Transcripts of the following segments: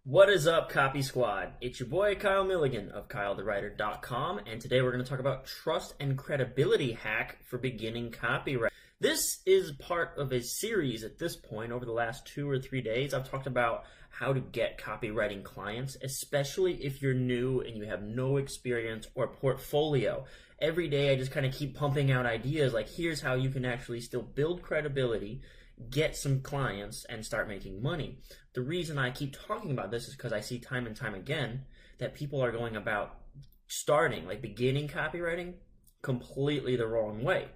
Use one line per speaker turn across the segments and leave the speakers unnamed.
What is up, Copy Squad? It's your boy Kyle Milligan of KyleTheWriter.com, and today we're going to talk about trust and credibility hack for beginning copywriting. This is part of a series at this point. Over the last 2 or 3 days, I've talked about how to get copywriting clients, especially if you're new and you have no experience or portfolio. Every day I just kind of keep pumping out ideas like, here's how you can actually still build credibility, get some clients, and start making money. The reason I keep talking about this is because I see time and time again that people are going about starting, like beginning copywriting, completely the wrong way.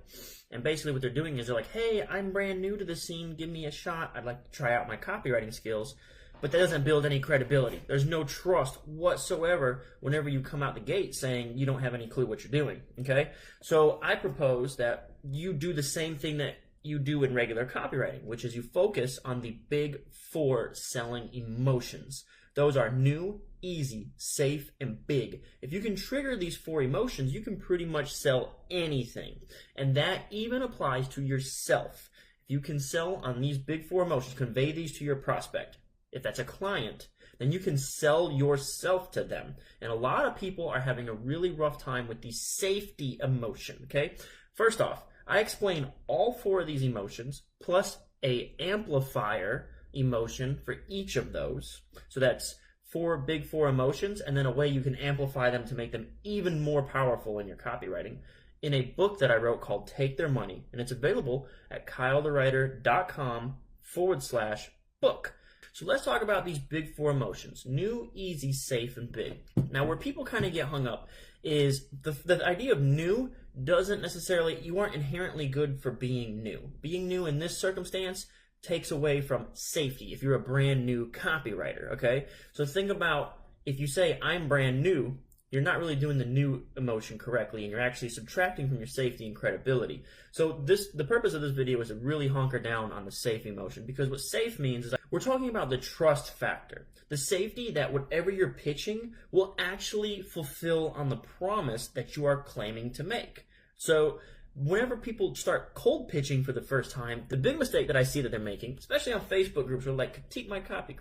And basically what they're doing is they're like, hey, I'm brand new to the scene, give me a shot, I'd like to try out my copywriting skills. But that doesn't build any credibility. There's no trust whatsoever whenever you come out the gate saying you don't have any clue what you're doing, okay? So I propose that you do the same thing that you do in regular copywriting, which is you focus on the big 4 selling emotions. Those are new, easy, safe, and big. If you can trigger these 4 emotions, you can pretty much sell anything. And that even applies to yourself. If you can sell on these big 4 emotions, convey these to your prospect. If that's a client, then you can sell yourself to them. And a lot of people are having a really rough time with the safety emotion, okay? First off, I explain all 4 of these emotions plus a amplifier emotion for each of those. So that's 4 big 4 emotions, and then a way you can amplify them to make them even more powerful in your copywriting in a book that I wrote called Take Their Money. And it's available at KyleTheWriter.com/book. So let's talk about these big 4 emotions: new, easy, safe, and big. Now, where people kind of get hung up is the idea of new doesn't necessarily, you aren't inherently good for being new. Being new in this circumstance takes away from safety if you're a brand new copywriter, okay? So think about, if you say, I'm brand new, you're not really doing the new emotion correctly, and you're actually subtracting from your safety and credibility. So the purpose of this video is to really hunker down on the safe emotion, because what safe means is we're talking about the trust factor. The safety that whatever you're pitching will actually fulfill on the promise that you are claiming to make. So whenever people start cold pitching for the first time, the big mistake that I see that they're making, especially on Facebook groups where like, critique my copy,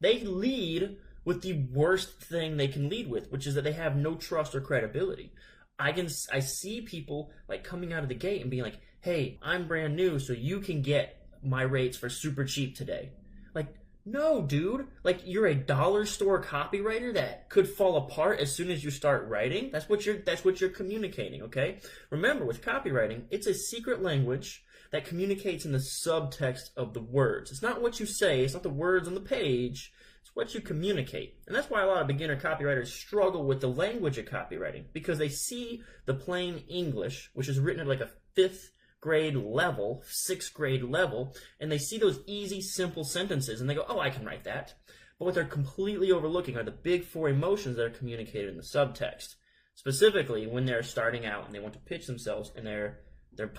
they lead with the worst thing they can lead with, which is that they have no trust or credibility. I see people like coming out of the gate and being like, hey, I'm brand new, so you can get my rates for super cheap today. Like, no, dude. Like, you're a dollar store copywriter that could fall apart as soon as you start writing. That's what you're communicating, okay? Remember, with copywriting, it's a secret language that communicates in the subtext of the words. It's not what you say, it's not the words on the page, it's what you communicate. And that's why a lot of beginner copywriters struggle with the language of copywriting, because they see the plain English, which is written at like a 5th grade level, 6th grade level, and they see those easy, simple sentences, and they go, oh, I can write that. But what they're completely overlooking are the big 4 emotions that are communicated in the subtext. Specifically, when they're starting out and they want to pitch themselves, and they're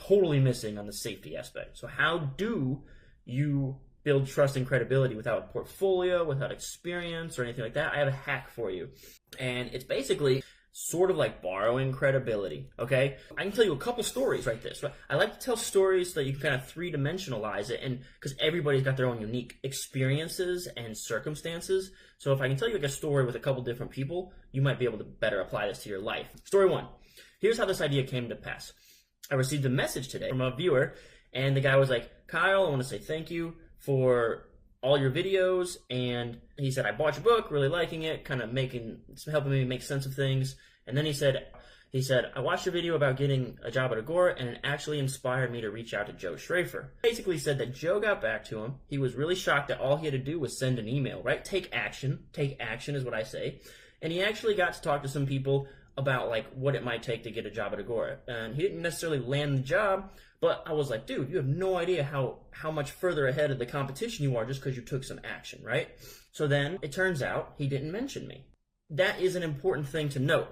totally missing on the safety aspect. So how do you build trust and credibility without a portfolio, without experience, or anything like that? I have a hack for you. And it's basically sort of like borrowing credibility, okay? I can tell you a couple stories like this. I like to tell stories so that you can kind of 3-dimensionalize it, and because everybody's got their own unique experiences and circumstances. So if I can tell you like a story with a couple different people, you might be able to better apply this to your life. Story 1. Here's how this idea came to pass. I received a message today from a viewer, and the guy was like, Kyle, I want to say thank you for all your videos, and he said, I bought your book, really liking it, kind of helping me make sense of things. And then he said, I watched your video about getting a job at Agora, and it actually inspired me to reach out to Joe Schrafer. Basically said that Joe got back to him. He was really shocked that all he had to do was send an email, right? Take action is what I say. And he actually got to talk to some people about like what it might take to get a job at Agora. And he didn't necessarily land the job, but I was like, dude, you have no idea how much further ahead of the competition you are just because you took some action, right? So then it turns out he didn't mention me. That is an important thing to note.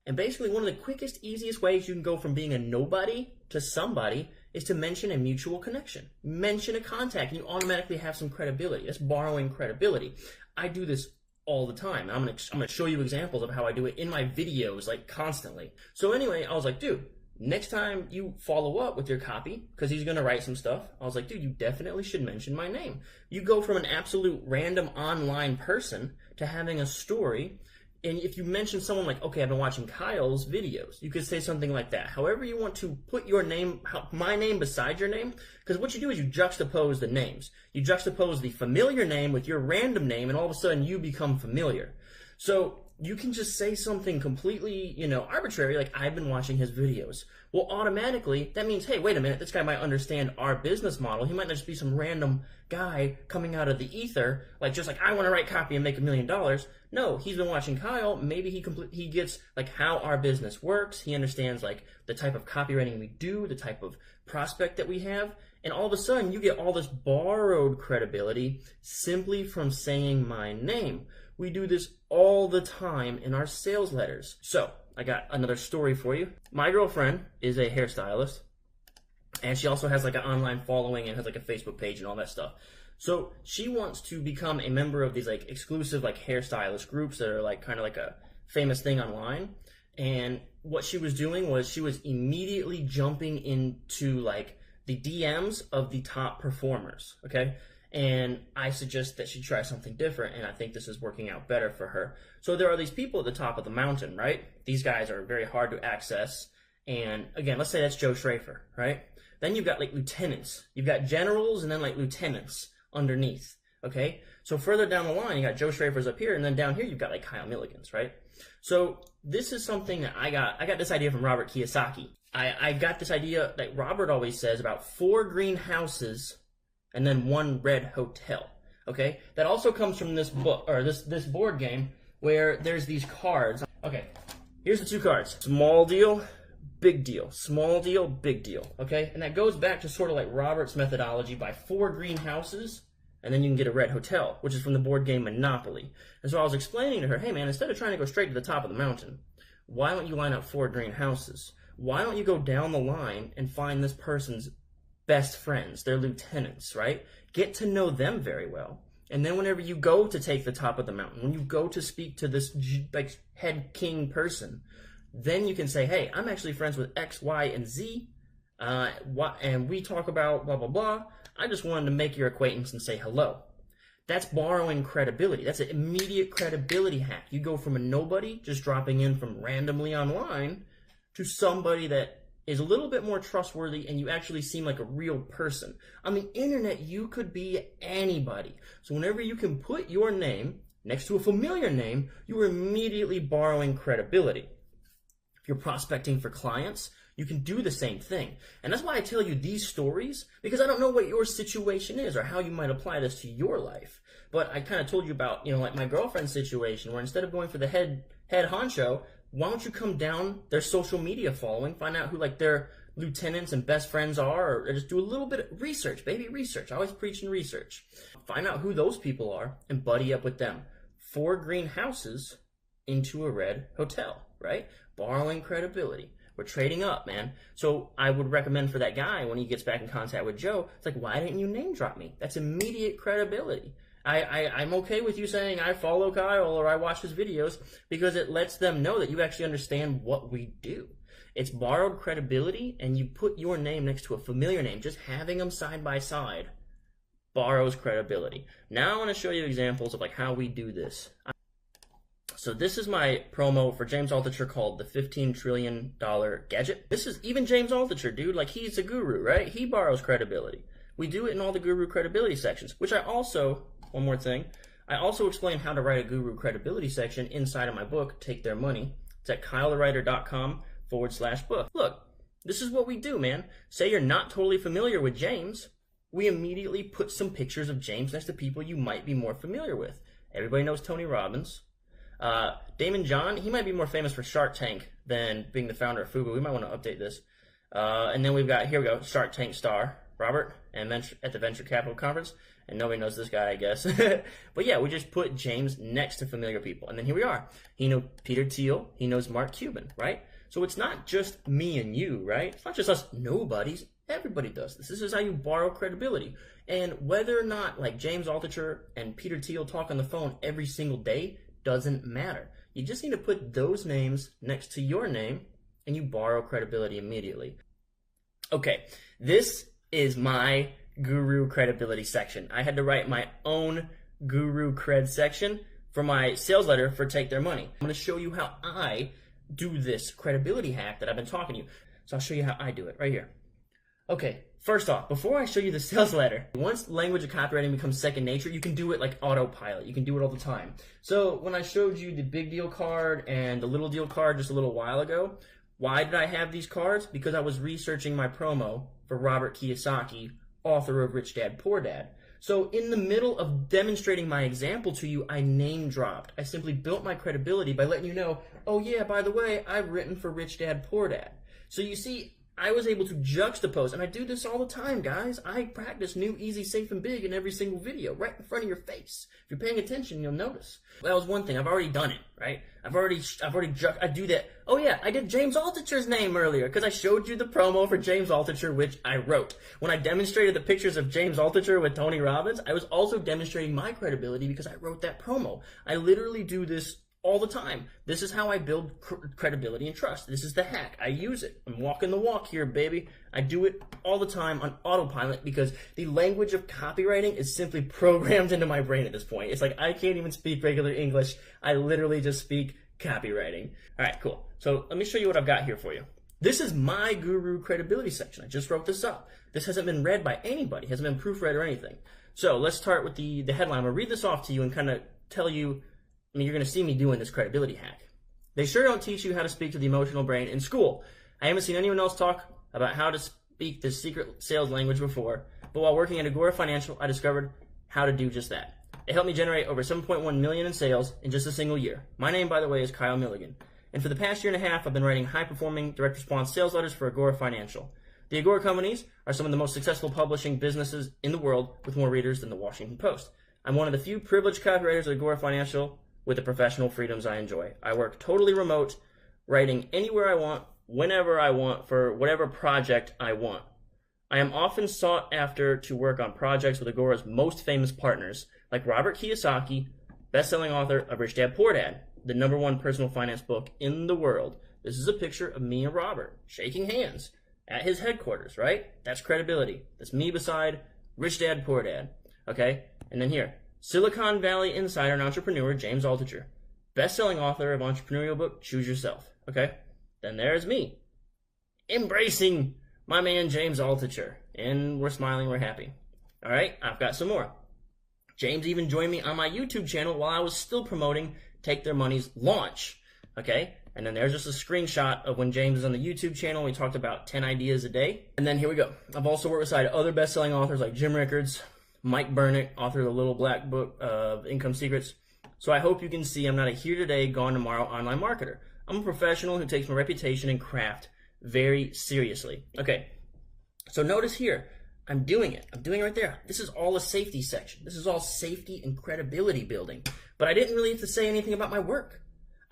And basically one of the quickest, easiest ways you can go from being a nobody to somebody is to mention a mutual connection. Mention a contact and you automatically have some credibility. That's borrowing credibility. I do this all the time. I'm gonna show you examples of how I do it in my videos, like constantly. So anyway, I was like, dude, next time you follow up with your copy, because he's going to write some stuff, I was like, dude, you definitely should mention my name. You go from an absolute random online person to having a story. And if you mention someone like, okay, I've been watching Kyle's videos, you could say something like that. However you want to put your name, my name beside your name, because what you do is you juxtapose the names. You juxtapose the familiar name with your random name, and all of a sudden you become familiar. So you can just say something completely, arbitrary, like I've been watching his videos. Well, automatically, that means, hey, wait a minute, this guy might understand our business model. He might not just be some random guy coming out of the ether, just like, I want to write copy and make $1 million. No, he's been watching Kyle. Maybe he gets, how our business works. He understands, the type of copywriting we do, the type of prospect that we have. And all of a sudden, you get all this borrowed credibility simply from saying my name. We do this all the time in our sales letters. So, I got another story for you. My girlfriend is a hairstylist, and she also has an online following and has a Facebook page and all that stuff. So she wants to become a member of these exclusive hairstylist groups that are kind of a famous thing online. And what she was doing was she was immediately jumping into the DMs of the top performers, okay? And I suggest that she try something different, and I think this is working out better for her. So there are these people at the top of the mountain, right? These guys are very hard to access. And again, let's say that's Joe Schrafer, right? Then you've got lieutenants. You've got generals and then lieutenants underneath, okay? So further down the line, you got Joe Schrafer's up here, and then down here you've got Kyle Milligan's, right? So this is something that I got this idea from Robert Kiyosaki. I got this idea that Robert always says about 4 green houses and then 1 red hotel, okay? That also comes from this book, or this board game, where there's these cards. Okay, here's the 2 cards. Small deal, big deal. Small deal, big deal, okay? And that goes back to sort of Robert's methodology by 4 green houses, and then you can get a red hotel, which is from the board game Monopoly. And so I was explaining to her, hey man, instead of trying to go straight to the top of the mountain, why don't you line up 4 green houses? Why don't you go down the line and find this person's best friends, their lieutenants, right? Get to know them very well. And then whenever you go to take the top of the mountain, when you go to speak to this head king person, then you can say, hey, I'm actually friends with X, Y, and Z, and we talk about blah, blah, blah. I just wanted to make your acquaintance and say hello. That's borrowing credibility. That's an immediate credibility hack. You go from a nobody, just dropping in from randomly online, to somebody that is a little bit more trustworthy, and you actually seem like a real person. On the internet, you could be anybody. So whenever you can put your name next to a familiar name, you are immediately borrowing credibility. If you're prospecting for clients, you can do the same thing. And that's why I tell you these stories, because I don't know what your situation is or how you might apply this to your life. But I kind of told you about, my girlfriend's situation, where instead of going for the head honcho, why don't you come down their social media following, find out who their lieutenants and best friends are, or just do a little bit of research, baby, research. I always preach in research. Find out who those people are and buddy up with them. 4 green houses into a red hotel, right? Borrowing credibility. We're trading up, man. So I would recommend for that guy, when he gets back in contact with Joe, it's why didn't you name drop me? That's immediate credibility. I'm okay with you saying I follow Kyle or I watch his videos, because it lets them know that you actually understand what we do. It's borrowed credibility, and you put your name next to a familiar name. Just having them side by side borrows credibility. Now I want to show you examples of how we do this. So this is my promo for James Altucher called the $15 trillion gadget. This is even James Altucher, dude. He's a guru, right? He borrows credibility. We do it in all the guru credibility sections, which I also, one more thing, I also explain how to write a guru credibility section inside of my book, Take Their Money. It's at kylethewriter.com/book. Look, this is what we do, man. Say you're not totally familiar with James. We immediately put some pictures of James next to people you might be more familiar with. Everybody knows Tony Robbins. Damon John, he might be more famous for Shark Tank than being the founder of Fubu. We might want to update this. And then we've got, here we go, Shark Tank star Robert and at the Venture Capital Conference. And nobody knows this guy, I guess. But yeah, we just put James next to familiar people. And then here we are. He knows Peter Thiel. He knows Mark Cuban, right? So it's not just me and you, right? It's not just us nobodies. Everybody does this. This is how you borrow credibility. And whether or not James Altucher and Peter Thiel talk on the phone every single day doesn't matter. You just need to put those names next to your name, and you borrow credibility immediately. Okay, this is my guru credibility section. I had to write my own guru cred section for my sales letter for Take Their Money. I'm going to show you how I do this credibility hack that I've been talking to you. So I'll show you how I do it right here. Okay, first off, before I show you the sales letter, once language of copywriting becomes second nature, you can do it like autopilot. You can do it all the time. So when I showed you the big deal card and the little deal card just a little while ago, why did I have these cards? Because I was researching my promo for Robert Kiyosaki, author of Rich Dad, Poor Dad. So in the middle of demonstrating my example to you, I name dropped. I simply built my credibility by letting you know, oh yeah, by the way, I've written for Rich Dad, Poor Dad. So you see, I was able to juxtapose, and I do this all the time, guys. I practice new, easy, safe, and big in every single video, right in front of your face. If you're paying attention, you'll notice. That was one thing. I've already done it, right? I do that. Oh yeah, I did James Altucher's name earlier because I showed you the promo for James Altucher, which I wrote. When I demonstrated the pictures of James Altucher with Tony Robbins, I was also demonstrating my credibility because I wrote that promo. I literally do this all the time. This is how I build credibility and trust. This is the hack. I use it. I'm walking the walk here, baby. I do it all the time on autopilot because the language of copywriting is simply programmed into my brain at this point. It's like I can't even speak regular English. I literally just speak copywriting. All right, cool. So let me show you what I've got here for you. This is my guru credibility section. I just wrote this up. This hasn't been read by anybody. It hasn't been proofread or anything. So let's start with the headline. I'm going to read this off to you and kind of tell you, you're going to see me doing this credibility hack. They sure don't teach you how to speak to the emotional brain in school. I haven't seen anyone else talk about how to speak this secret sales language before, but while working at Agora Financial, I discovered how to do just that. It helped me generate over $7.1 million in sales in just a single year. My name, by the way, is Kyle Milligan. And for the past year and a half, I've been writing high-performing direct response sales letters for Agora Financial. The Agora companies are some of the most successful publishing businesses in the world with more readers than the Washington Post. I'm one of the few privileged copywriters at Agora Financial with the professional freedoms I enjoy. I work totally remote, writing anywhere I want, whenever I want, for whatever project I want. I am often sought after to work on projects with Agora's most famous partners, like Robert Kiyosaki, best-selling author of Rich Dad, Poor Dad, the #1 personal finance book in the world. This is a picture of me and Robert shaking hands at his headquarters, right? That's credibility. That's me beside Rich Dad, Poor Dad, okay? And then here, Silicon Valley insider and entrepreneur James Altucher, best-selling author of entrepreneurial book Choose Yourself, okay? Then there's me, embracing my man James Altucher, and we're smiling, we're happy. All right, I've got some more. James even joined me on my YouTube channel while I was still promoting Take Their Money's launch, okay? And then there's just a screenshot of when James was on the YouTube channel. We talked about 10 ideas a day. And then here we go. I've also worked beside other best-selling authors like Jim Rickards, Mike Burnett, author of the Little Black Book of Income Secrets. So I hope you can see I'm not a here today, gone tomorrow online marketer. I'm a professional who takes my reputation and craft very seriously. Okay, so notice here, I'm doing it. I'm doing it right there. This is all a safety section. This is all safety and credibility building. But I didn't really have to say anything about my work.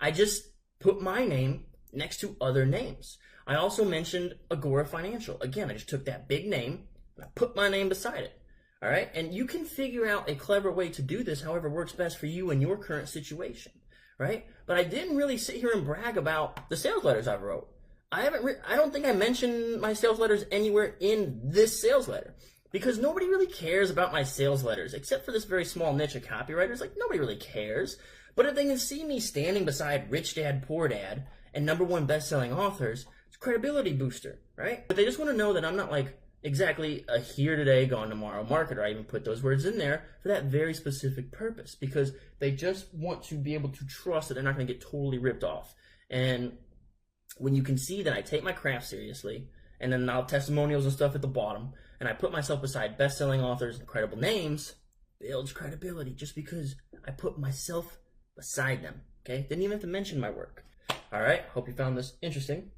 I just put my name next to other names. I also mentioned Agora Financial. Again, I just took that big name and I put my name beside it. All right, and you can figure out a clever way to do this, however works best for you in your current situation, right? But I didn't really sit here and brag about the sales letters I wrote. I don't think I mentioned my sales letters anywhere in this sales letter because nobody really cares about my sales letters except for this very small niche of copywriters. Like, nobody really cares. But if they can see me standing beside Rich Dad, Poor Dad and #1 best-selling authors, it's a credibility booster, right? But they just want to know that I'm not like exactly a here today, gone tomorrow marketer. I even put those words in there for that very specific purpose because they just want to be able to trust that they're not going to get totally ripped off. And when you can see that I take my craft seriously, and then I'll have testimonials and stuff at the bottom, and I put myself beside best-selling authors and credible names, builds credibility just because I put myself beside them, okay? Didn't even have to mention my work. All right, hope you found this interesting.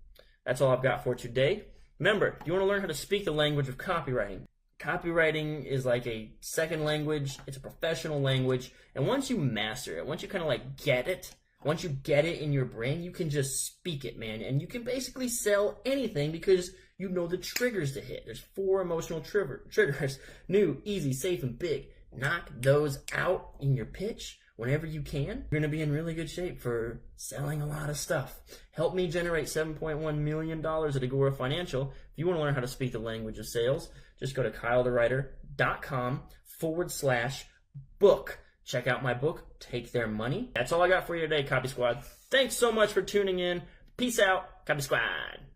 That's all I've got for today. Remember, if you want to learn how to speak the language of copywriting, copywriting is like a second language. It's a professional language. And once you master it, once you kind of like get it, once you get it in your brain, you can just speak it, man. And you can basically sell anything because you know the triggers to hit. There's 4 emotional triggers. New, easy, safe, and big. Knock those out in your pitch. whenever you can, you're going to be in really good shape for selling a lot of stuff. Help me generate $7.1 million at Agora Financial. If you want to learn how to speak the language of sales, just go to kylethewriter.com/book. Check out my book, Take Their Money. That's all I got for you today, Copy Squad. Thanks so much for tuning in. Peace out, Copy Squad.